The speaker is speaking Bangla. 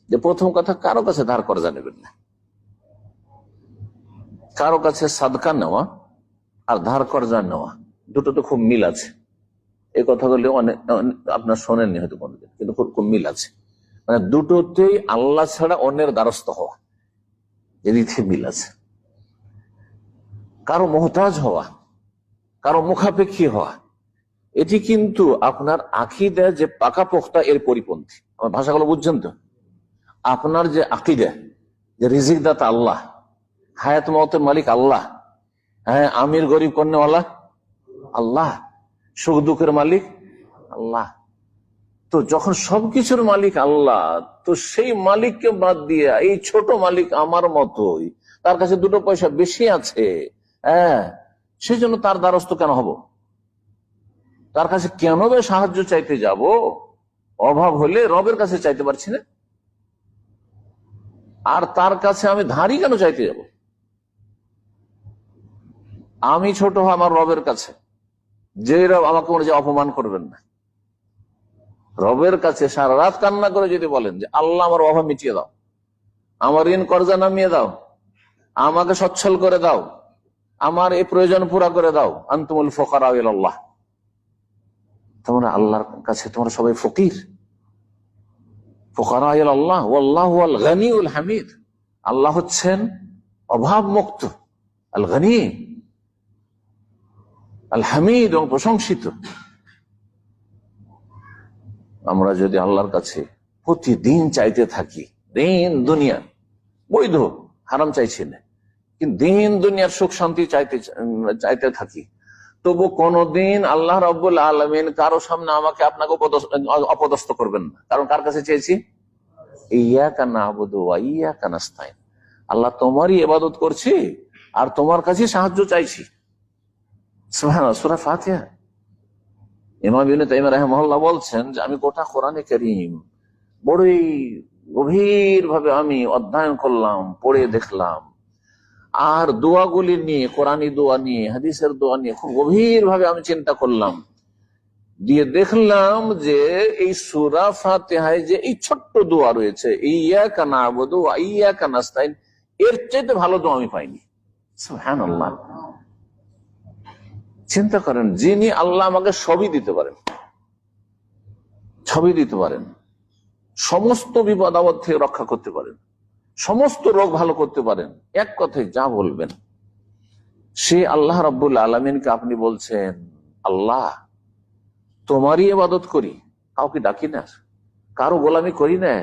যে প্রথম কথা, কারো কাছে ধার কর্জা নেবেন না। কারো কাছে সাদকা নেওয়া আর ধার কর্জা নেওয়া দুটো তো খুব মিল আছে। এই কথাগুলো অনেক আপনার শোনেননি হয়তো কোনোদিন, কিন্তু খুব মিল আছে। মানে দুটোতেই আল্লাহ ছাড়া অন্যের দ্বারস্থ হওয়া, এদিকে মিল আছে। কারো মোহতাজ হওয়া, কারো মুখাপেক্ষী হওয়া, এটি কিন্তু আপনার আকীদা যে পাকাপোক্তা এর পরিপন্থী। আমার ভাষাগুলো বুঝছেন তো? আপনার যে আকীদা যে রিজিক দাতা আল্লাহ, হায়াত মওতের মালিক আল্লাহ, হ্যাঁ, আমির গরিব কন্যাওয়ালা আল্লাহ, সুখ দুঃখের মালিক আল্লাহ, তো যখন সবকিছুর মালিক আল্লাহ, তো সেই মালিককে বাদ দিয়ে এই ছোট মালিক আমার মতোই, তার কাছে দুটো পয়সা বেশি আছে, হ্যাঁ, সেই জন্য তার দ্বারস্থ কেন হব? তার কাছে কেন বে সাহায্য চাইতে যাব? অভাব হলে রবের কাছে চাইতে পারছি না, আর তার কাছে আমি ধারই কেন চাইতে যাব? আমি ছোট হব আমার রবের কাছে, যে রব আমাকে মনে হয় অপমান করবেন না। রবের কাছে সারা রাত কান্না করে যদি বলেন যে আল্লাহ আমার অভাব মিটিয়ে দাও, আমার ঋণ কর্জা নামিয়ে দাও, আমাকে সচ্ছল করে দাও, আমার এই প্রয়োজন পুরা করে দাও, আনতুমুল ফুকারা ইলাল্লাহ, তোমরা আল্লাহর কাছে তোমরা সবাই ফকির। ফুকারা ইলাল্লাহ ওয়াল্লাহু আল গনিউল হামিদ, আল্লাহ হচ্ছেন অভাব মুক্ত, আল গনি আল হামিদ, এবং প্রশংসিত। আমরা যদি আল্লাহর কাছে প্রতিদিন চাইতে থাকি, দিন দুনিয়া বৈধ, হারাম চাইছি না, কিন্তু দিন দুনিয়ার সুখ শান্তি চাইতে থাকি, তবু কোনদিন আল্লাহ রাব্বুল আলামিন কারো সামনে আমাকে আপনাকে অপদস্থ করবেন না। কারণ কার কাছে চেয়েছি? ইয়াকা না'বুদু ওয়া ইয়াকা নাস্তাইন, আল্লাহ তোমারই ইবাদত করছি আর তোমার কাছে সাহায্য চাইছি। সুবহানাল্লাহ, সূরা ফাতিহা। ইমাম ইবনে তাইমিয়া রাহিমাহুল্লাহ বলছেন যে আমি গোটা কোরআনে কারীম বড়ই গভীর ভাবে আমি অধ্যয়ন করলাম, পড়ে দেখলাম, আর দোয়াগুলি নিয়ে, কোরআনী দোয়া নিয়ে, হাদিসের দোয়া নিয়ে খুব গভীর ভাবে আমি চিন্তা করলাম, দিয়ে দেখলাম যে এই সূরা ফাতিহায় যে এই ছোট্ট দোয়া রয়েছে, ইয়াকা না'বুদু ওয়া ইয়াকা নাস্তাইন, এর চাইতে ভালো দোয়া আমি পাইনি। সুবহানাল্লাহ, চিন্তা করেন, যিনি আল্লাহ আমাকে সবই দিতে পারেন, সবই দিতে পারেন, সমস্ত বিপদ আপদ থেকে রক্ষা করতে পারেন, সমস্ত রোগ ভালো করতে পারেন, এক কথায় যা বলবেন, সে আল্লাহ রাব্বুল আলামিনকে আপনি বলছেন আল্লাহ তোমারই ইবাদত করি, কাউকে ডাকি না, কারো গোলামি করি না,